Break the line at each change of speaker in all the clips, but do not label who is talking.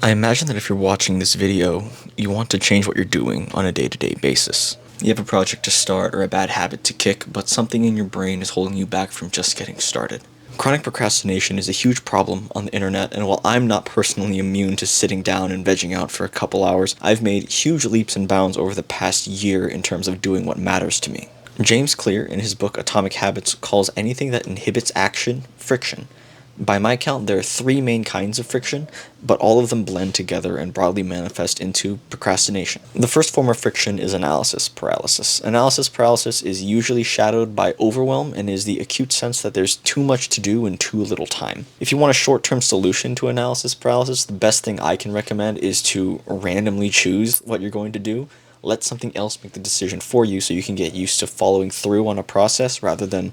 I imagine that if you're watching this video, you want to change what you're doing on a day-to-day basis. You have a project to start or a bad habit to kick, but something in your brain is holding you back from just getting started. Chronic procrastination is a huge problem on the internet, and while I'm not personally immune to sitting down and vegging out for a couple hours, I've made huge leaps and bounds over the past year in terms of doing what matters to me. James Clear, in his book Atomic Habits, calls anything that inhibits action friction. By my count, there are three main kinds of friction, but all of them blend together and broadly manifest into procrastination. The first form of friction is analysis paralysis. Analysis paralysis is usually shadowed by overwhelm and is the acute sense that there's too much to do in too little time. If you want a short-term solution to analysis paralysis, the best thing I can recommend is to randomly choose what you're going to do. Let something else make the decision for you so you can get used to following through on a process rather than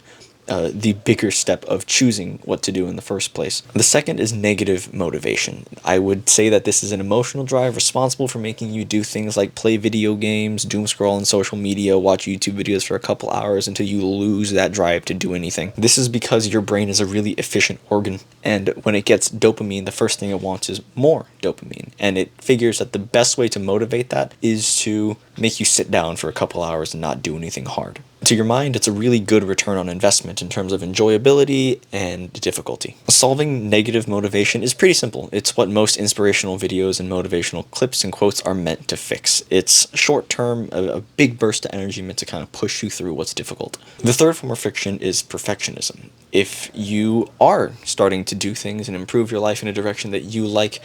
the bigger step of choosing what to do in the first place. The second is negative motivation. I would say that this is an emotional drive responsible for making you do things like play video games, doom scroll on social media, watch YouTube videos for a couple hours until you lose that drive to do anything. This is because your brain is a really efficient organ, and when it gets dopamine, the first thing it wants is more dopamine, and it figures that the best way to motivate that is to make you sit down for a couple hours and not do anything hard. To your mind, it's a really good return on investment in terms of enjoyability and difficulty. Solving negative motivation is pretty simple. It's what most inspirational videos and motivational clips and quotes are meant to fix. It's short term, a big burst of energy meant to kind of push you through what's difficult. The third form of friction is perfectionism. If you are starting to do things and improve your life in a direction that you like,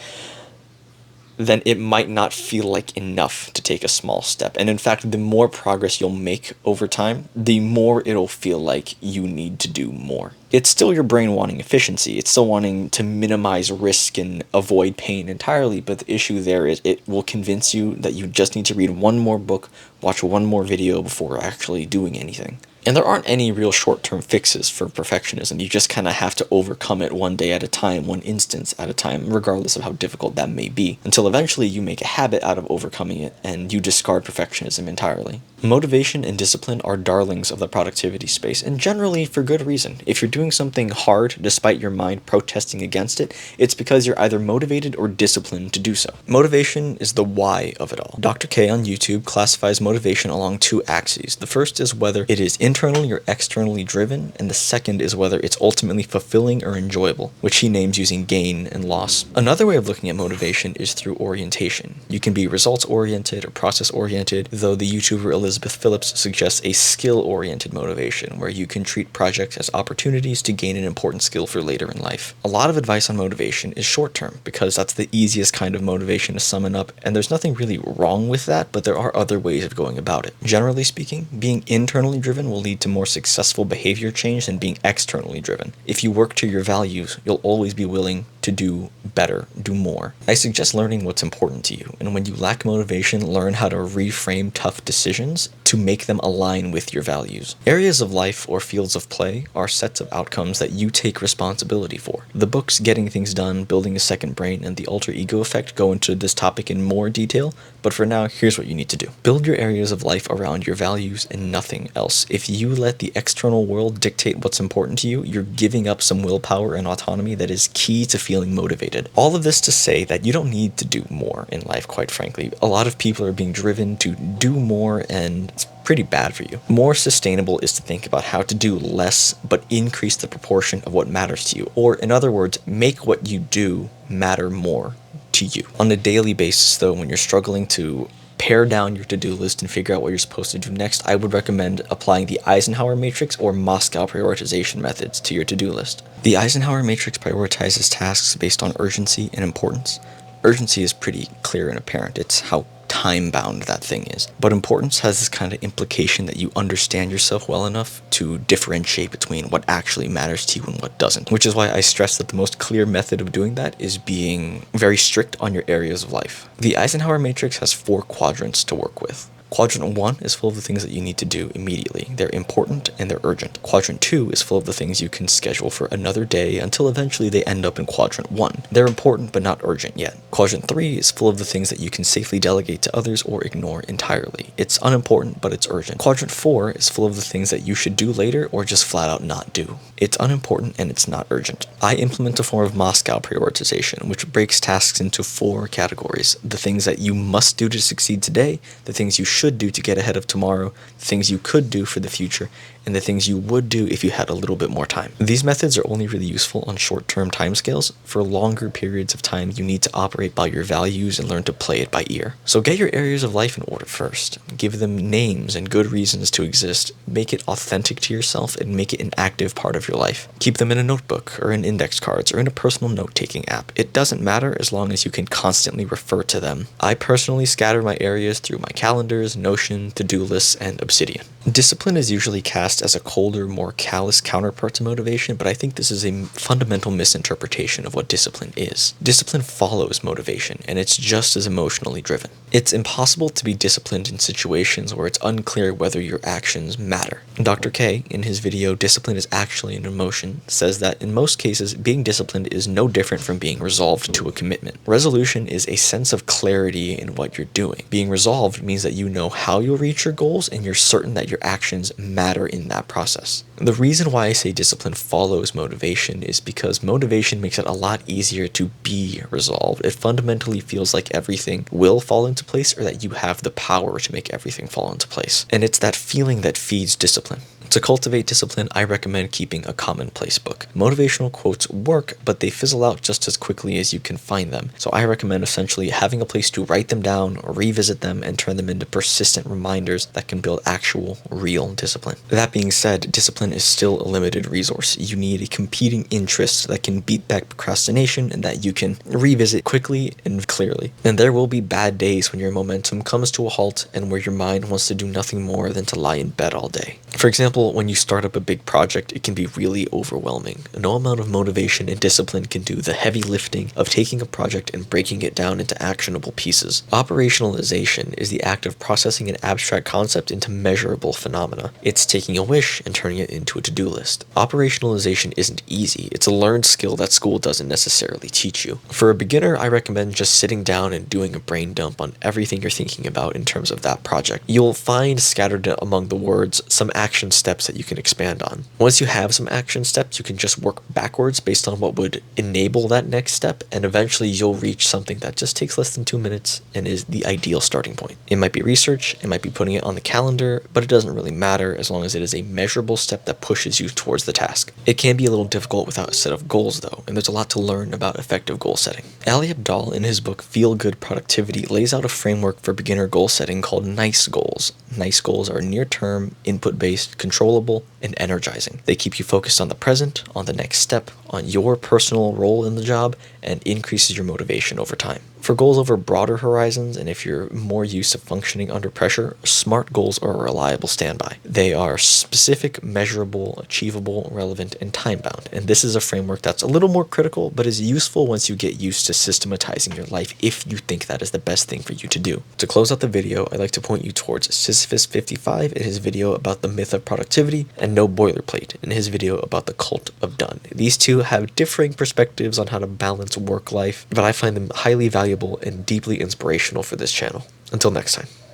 then it might not feel like enough to take a small step. And in fact, the more progress you'll make over time, the more it'll feel like you need to do more. It's still your brain wanting efficiency. It's still wanting to minimize risk and avoid pain entirely, but the issue there is it will convince you that you just need to read one more book, watch one more video before actually doing anything. And there aren't any real short-term fixes for perfectionism. You just kind of have to overcome it one day at a time, one instance at a time, regardless of how difficult that may be, until eventually you make a habit out of overcoming it and you discard perfectionism entirely. Motivation and discipline are darlings of the productivity space, and generally for good reason. If you're doing something hard despite your mind protesting against it, it's because you're either motivated or disciplined to do so. Motivation is the why of it all. Dr. K on YouTube classifies motivation along two axes. The first is whether it is internally or externally driven, and the second is whether it's ultimately fulfilling or enjoyable, which he names using gain and loss. Another way of looking at motivation is through orientation. You can be results-oriented or process-oriented, though the YouTuber Elizabeth Phillips suggests a skill-oriented motivation, where you can treat projects as opportunities to gain an important skill for later in life. A lot of advice on motivation is short-term, because that's the easiest kind of motivation to summon up, and there's nothing really wrong with that, but there are other ways of going about it. Generally speaking, being internally driven will lead to more successful behavior change than being externally driven. If you work to your values, you'll always be willing to do better, do more. I suggest learning what's important to you, and when you lack motivation, learn how to reframe tough decisions to make them align with your values. Areas of life or fields of play are sets of outcomes that you take responsibility for. The books Getting Things Done, Building a Second Brain, and The Alter Ego Effect go into this topic in more detail, but for now, here's what you need to do. Build your areas of life around your values and nothing else. If you let the external world dictate what's important to you, you're giving up some willpower and autonomy that is key to feeling motivated. All of this to say that you don't need to do more in life, quite frankly. A lot of people are being driven to do more, and it's pretty bad for you. More sustainable is to think about how to do less, but increase the proportion of what matters to you. Or, in other words, make what you do matter more to you. On a daily basis, though, when you're struggling to pare down your to-do list and figure out what you're supposed to do next, I would recommend applying the Eisenhower Matrix or Moscow prioritization methods to your to-do list. The Eisenhower Matrix prioritizes tasks based on urgency and importance. Urgency is pretty clear and apparent. It's how time-bound that thing is. But importance has this kind of implication that you understand yourself well enough to differentiate between what actually matters to you and what doesn't. Which is why I stress that the most clear method of doing that is being very strict on your areas of life. The Eisenhower Matrix has 4 quadrants to work with. Quadrant 1 is full of the things that you need to do immediately. They're important and they're urgent. Quadrant 2 is full of the things you can schedule for another day until eventually they end up in Quadrant 1. They're important but not urgent yet. Quadrant 3 is full of the things that you can safely delegate to others or ignore entirely. It's unimportant but it's urgent. Quadrant 4 is full of the things that you should do later or just flat out not do. It's unimportant and it's not urgent. I implement a form of Moscow prioritization, which breaks tasks into 4 categories. The things that you must do to succeed today, the things you should do to get ahead of tomorrow, the things you could do for the future, and the things you would do if you had a little bit more time. These methods are only really useful on short-term timescales. For longer periods of time, you need to operate by your values and learn to play it by ear. So get your areas of life in order first. Give them names and good reasons to exist. Make it authentic to yourself and make it an active part of your life. Keep them in a notebook or in index cards or in a personal note-taking app. It doesn't matter as long as you can constantly refer to them. I personally scatter my areas through my calendars, Notion, to-do lists, and Obsidian. Discipline is usually cast as a colder, more callous counterpart to motivation, but I think this is a fundamental misinterpretation of what discipline is. Discipline follows motivation, and it's just as emotionally driven. It's impossible to be disciplined in situations where it's unclear whether your actions matter. Dr. K, in his video Discipline is Actually an Emotion, says that in most cases, being disciplined is no different from being resolved to a commitment. Resolution is a sense of clarity in what you're doing. Being resolved means that you know how you'll reach your goals and you're certain that your actions matter in that process. The reason why I say discipline follows motivation is because motivation makes it a lot easier to be resolved. It fundamentally feels like everything will fall into place or that you have the power to make everything fall into place. And it's that feeling that feeds discipline. To cultivate discipline, I recommend keeping a commonplace book. Motivational quotes work, but they fizzle out just as quickly as you can find them. So I recommend essentially having a place to write them down, revisit them, and turn them into persistent reminders that can build actual, real discipline. That being said, discipline is still a limited resource. You need a competing interest that can beat back procrastination and that you can revisit quickly and clearly. And there will be bad days when your momentum comes to a halt and where your mind wants to do nothing more than to lie in bed all day. For example, when you start up a big project, it can be really overwhelming. No amount of motivation and discipline can do the heavy lifting of taking a project and breaking it down into actionable pieces. Operationalization is the act of processing an abstract concept into measurable phenomena. It's taking a wish and turning it into a to-do list. Operationalization isn't easy. It's a learned skill that school doesn't necessarily teach you. For a beginner, I recommend just sitting down and doing a brain dump on everything you're thinking about in terms of that project. You'll find scattered among the words some action steps that you can expand on. Once you have some action steps, you can just work backwards based on what would enable that next step, and eventually you'll reach something that just takes less than 2 minutes and is the ideal starting point. It might be research, it might be putting it on the calendar, but it doesn't really matter as long as it is a measurable step that pushes you towards the task. It can be a little difficult without a set of goals though, and there's a lot to learn about effective goal setting. Ali Abdaal, in his book Feel Good Productivity, lays out a framework for beginner goal setting called NICE goals. NICE goals are near-term, input-based, controllable, and energizing. They keep you focused on the present, on the next step, on your personal role in the job, and increases your motivation over time. For goals over broader horizons, and if you're more used to functioning under pressure, SMART goals are a reliable standby. They are specific, measurable, achievable, relevant, and time-bound. And this is a framework that's a little more critical, but is useful once you get used to systematizing your life if you think that is the best thing for you to do. To close out the video, I'd like to point you towards Sisyphus55 in his video about the myth of productivity, and No Boilerplate in his video about the cult of done. These two have differing perspectives on how to balance work life, but I find them highly valuable and deeply inspirational for this channel. Until next time.